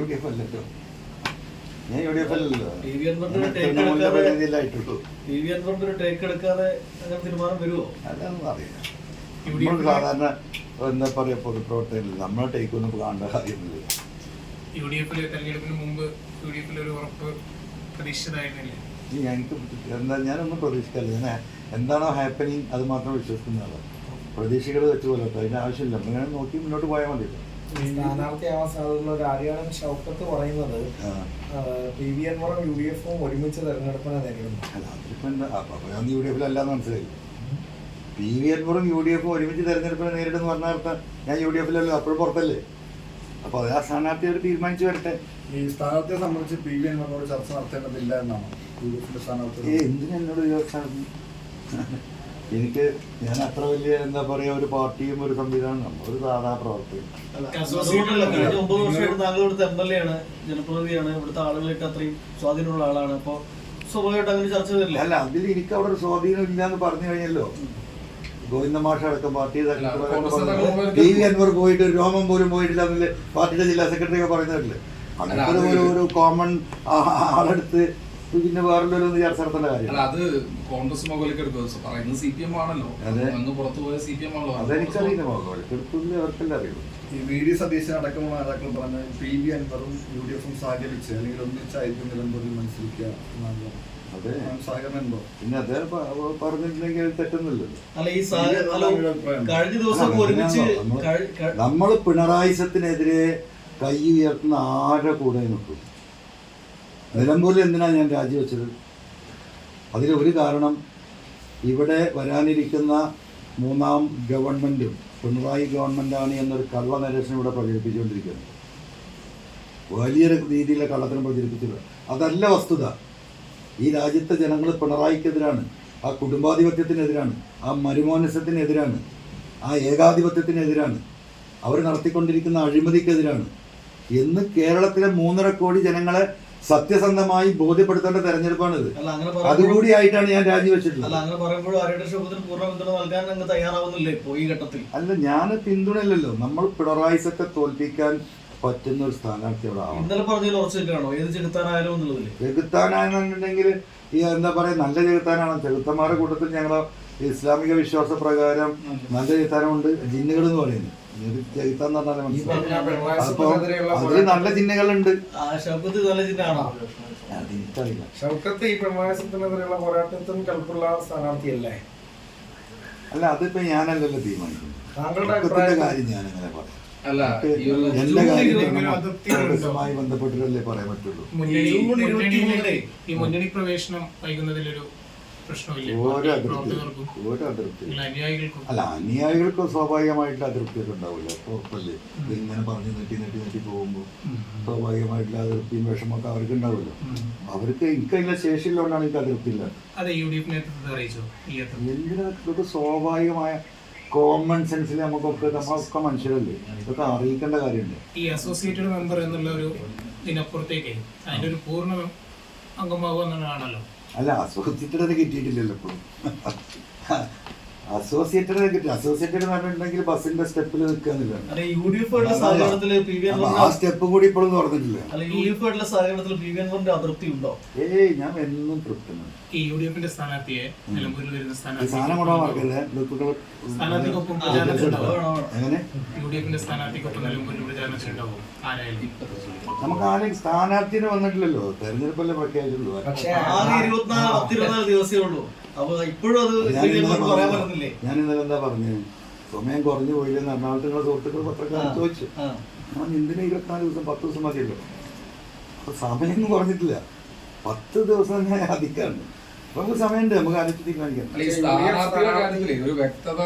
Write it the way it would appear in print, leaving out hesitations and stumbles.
D F അല്ലല്ലോ, ഞാൻ U D F അല്ലല്ലോ. അതൊന്നും അറിയില്ല. നമ്മൾ സാധാരണ എന്താ പറയാ പൊതുപ്രവർത്തകരില്ല, നമ്മളെ ടേക്കൊന്നും കാണേണ്ട കാര്യമൊന്നുമില്ല. യു ഡി എഫിലെ തെരഞ്ഞെടുപ്പിന് മുമ്പ് യു ഡി എഫിൽ ഒരു ഉറപ്പ് പ്രതീക്ഷിച്ചതായിരുന്നില്ലേ? എനിക്ക് ഞാനൊന്നും പ്രതീക്ഷിക്കാറില്ല. ഞാൻ എന്താണോ ഹാപ്പനിങ് അത് മാത്രം വിശ്വസിക്കുന്ന ആളാണ്. പ്രതീക്ഷകൾ വെച്ച് പോലെ അതിൻ്റെ ആവശ്യമില്ല, നമ്മളിങ്ങനെ നോക്കി മുന്നോട്ട് പോയാൽ മതി. സ്ഥാനാർത്ഥിയാവാൻ സാധ്യതയുള്ള ഒരു ആര്യാടൻ ഷൗക്കത്ത് പറയുന്നത് PV അൻവറും UDF ഒരുമിച്ച് തെരഞ്ഞെടുപ്പിനെ നേരിടുന്നു. അതിലിപ്പോൾ എന്താ ഞാൻ യു ഡി എഫിലല്ലാന്ന് മനസ്സിലായി. PV അൻവറും UDF ഒരുമിച്ച് തെരഞ്ഞെടുപ്പിനെ നേരിടുന്നു പറഞ്ഞ അർത്ഥം ഞാൻ യു ഡി എഫിലല്ലോ, അപ്പോഴും പുറത്തല്ലേ. അപ്പോൾ അത് ആ സ്ഥാനാർത്ഥി അവർ തീരുമാനിച്ചു വരട്ടെ. ഈ സ്ഥാനാർത്ഥിയെ സംബന്ധിച്ച് PV അൻവറിനോട് ചർച്ച നടത്തേണ്ടതില്ല എന്നാണ് UDF സ്ഥാനാർത്ഥി. എന്തിനാ എന്നോട് ചോദിച്ചാൽ ഞാൻ അത്ര വലിയ എന്താ പറയാ ഒരു പാർട്ടിയും ഒരു സംവിധാനം, ഒരു സാധാ പ്രവർത്തകൻ. കഴിഞ്ഞ 9 വർഷമായിട്ട് താങ്കൾ ഇവിടുത്തെ MLA ആണ്, ജനപ്രതിനിധിയാണ്, ഇവിടുത്തെ ആളുകളായിട്ട് അത്രയും സ്വാധീനമുള്ള ആളാണ്. അപ്പൊ സ്വാഭാവികമായിട്ട് അങ്ങനെ ചർച്ച ചെയ്തില്ല. അല്ല, അതിൽ എനിക്ക് അവിടെ ഒരു സ്വാധീനം ഇല്ല എന്ന് പറഞ്ഞു കഴിഞ്ഞല്ലോ. ഗോവിന്ദ മാഷ അടക്കം പാർട്ടി PV അൻവർ പോയിട്ട് ഒരു രോമം പോലും പോയിട്ടില്ല എന്നല്ലേ പാർട്ടിയുടെ ജില്ലാ സെക്രട്ടറി ഒക്കെ പറയുന്നില്ലേ. അങ്ങനത്തെ ഒരു കോമൺ ആളെടുത്ത് പിന്നെ വേറെ ചർച്ച നടത്തേണ്ട കാര്യം. അത് കോൺഗ്രസ് മുകളിലേക്ക് പറയുന്നത് CPM ആണല്ലോ, പുറത്തു പോയ CPM ആണല്ലോ. അതെനിക്കറിയില്ല, മുകളിലെടുത്തില്ല, അവർക്കെല്ലാം അറിയുള്ളൂ. ഈ VD സതീശൻ അടക്കമുള്ള നേതാക്കൾ പറഞ്ഞ PV അൻവറും UDF സഹകരിച്ച് അല്ലെങ്കിൽ ഒന്നിച്ചായിരിക്കും നിലമ്പൂരിൽ മത്സരിക്കുക എന്നാണ്. അതെ, സഹകരണം ഉണ്ടോ? പിന്നെ അദ്ദേഹം പറഞ്ഞിട്ടുണ്ടെങ്കിൽ തെറ്റൊന്നുമില്ലല്ലോ. നമ്മൾ പിണറായിസത്തിനെതിരെ കൈ ഉയർത്തുന്ന ആരുടെ കൂടെ നിൽക്കും? നിലമ്പൂരിൽ എന്തിനാണ് ഞാൻ രാജിവെച്ചത്? അതിലൊരു കാരണം, ഇവിടെ വരാനിരിക്കുന്ന 3ാം ഗവൺമെൻറ്റും പിണറായി ഗവൺമെൻറ്റാണ് എന്നൊരു കള്ള നരേഷൻ ഇവിടെ പ്രചരിപ്പിച്ചുകൊണ്ടിരിക്കുന്നത്. വലിയ രീതിയിലുള്ള കള്ളത്തിനും പ്രചരിപ്പിച്ചത് അതല്ല വസ്തുത. ഈ രാജ്യത്തെ ജനങ്ങൾ പിണറായിക്കെതിരാണ്, ആ കുടുംബാധിപത്യത്തിനെതിരാണ്, ആ മരുമോനസത്തിനെതിരാണ്, ആ ഏകാധിപത്യത്തിനെതിരാണ്, അവർ നടത്തിക്കൊണ്ടിരിക്കുന്ന അഴിമതിക്കെതിരാണ് എന്ന് കേരളത്തിലെ 3.5 കോടി ജനങ്ങളെ സത്യസന്ധമായി ബോധ്യപ്പെടുത്തേണ്ട തെരഞ്ഞെടുപ്പാണിത്. അതുകൂടി ആയിട്ടാണ് ഞാൻ രാജിവെച്ചിട്ടുള്ളത്. അല്ല, ഞാൻ പിന്തുണയില്ലല്ലോ. നമ്മൾ പിണറായിസത്തെ തോൽപ്പിക്കാൻ പറ്റുന്ന ഒരു സ്ഥാനാർത്ഥി അവിടെ ആവണം. ചെകുത്താനാണെന്നുണ്ടെങ്കിൽ ഈ എന്താ പറയാ, നല്ല ചെകുത്താനാണ്. ചെകുത്തന്മാരുടെ കൂട്ടത്തിൽ ഞങ്ങളെ ഇസ്ലാമിക വിശ്വാസ പ്രകാരം നല്ല ചെകുത്താനുണ്ട്, ജിന്നുകൾ എന്ന് പറയുന്നത്. ചെകുത്താന്ന് പറഞ്ഞാൽ മനസ്സിലാവും. അപ്പൊ അതിൽ നല്ല ജിന്നുകളുണ്ട്. ഷൗക്കത്ത് ഈ പ്രമാസത്തിനെതിരെയുള്ള പോരാട്ടത്തിന് കൽപ്പുള്ള സ്ഥാനാർത്ഥിയല്ലേ? അല്ല, അതിപ്പോ ഞാനല്ലല്ലോ തീരുമാനിക്കുന്നത്. കാര്യം ഞാനങ്ങനെ പറയാം. എല്ലാ കാര്യങ്ങളുമായി ബന്ധപ്പെട്ടിട്ടല്ലേ പറയാൻ പറ്റുള്ളൂ. ഈ മുന്നണി പ്രവേശനം വൈകുന്നതിലൊരു ഒരു അതൃപ്തി അല്ല, അനുയായികൾക്ക് സ്വാഭാവികമായിട്ടുള്ള അതൃപ്തിയൊക്കെ ഉണ്ടാവില്ല. ഉറപ്പല്ലേ, ഇങ്ങനെ പറഞ്ഞ് നെട്ടി പോകുമ്പോൾ സ്വാഭാവികമായിട്ടുള്ള അതൃപ്തിയും വിഷമൊക്കെ അവർക്ക് ഉണ്ടാവില്ല. അവർക്ക് എനിക്കതിന്റെ ശേഷിയുള്ളതുകൊണ്ടാണ് എനിക്ക് അതൃപ്തി ഇല്ല. എന്തിനൊക്കെ സ്വാഭാവികമായ കോമൺ സെൻസിൽ നമ്മളൊക്കെ മനുഷ്യരല്ലേ, ഇതൊക്കെ അറിയിക്കേണ്ട കാര്യമുണ്ട്. ഈ അസോസിയേറ്റഡ് മെമ്പർ എന്നുള്ള ഒരു ഇതിനപ്പുറത്തേക്ക് അതിന്റെ ഒരു പൂർണ്ണ അംഗമാകുമെന്നാണല്ലോ. അല്ല, അസോസിയേറ്റഡ് കിട്ടിയിട്ടില്ലല്ലോ ഇപ്പോഴും. അസോസിയേറ്റഡ് കിട്ടി. അസോസിയേറ്റഡ് എന്ന് പറഞ്ഞിട്ടുണ്ടെങ്കിൽ ബസിന്റെ സ്റ്റെപ്പിൽ നിൽക്കാന്നില്ല. ആ സ്റ്റെപ്പ് കൂടി ഇപ്പോഴും തുറന്നിട്ടില്ല. ഏയ്, ഞാൻ എന്നും തൃപ്തനാണ്. ഈ UDFന്റെ സ്ഥാനാർത്ഥിയെ നിലമ്പൂരിൽ വരുന്ന സാധനം കൊണ്ടാ മറക്കല്ലേ. സ്ഥാനാർത്ഥിക്കൊപ്പം പ്രചാരണം എങ്ങനെ UDFന്റെ സ്ഥാനാർത്ഥിക്കൊപ്പം നിലമ്പൂരിൽ പ്രചാരണം ഉണ്ടാവും? ആരായാലും നമുക്ക് ആരെയും സ്ഥാനാർത്ഥിന് വന്നിട്ടില്ലല്ലോ, തെരഞ്ഞെടുപ്പല്ലേ പ്രഖ്യാപിച്ചുള്ളൂ. ഞാൻ ഇന്നലെ എന്താ പറഞ്ഞു, സമയം കുറഞ്ഞു പോയില്ലെന്ന് എറണാകുളത്തുള്ള സുഹൃത്തുക്കൾ പത്രക്കാർ ചോദിച്ചു. ഞാൻ എന്തിനാ 24 ദിവസം, 10 ദിവസം മതിയല്ലോ. അപ്പൊ സമയമൊന്നും കുറഞ്ഞിട്ടില്ല, 10 ദിവസം ഞാൻ അധികമാണ്. നമുക്ക് സമയമുണ്ട്, നമുക്ക് ആലോചിച്ച് തീരുമാനിക്കാം. ഒരു വ്യക്തത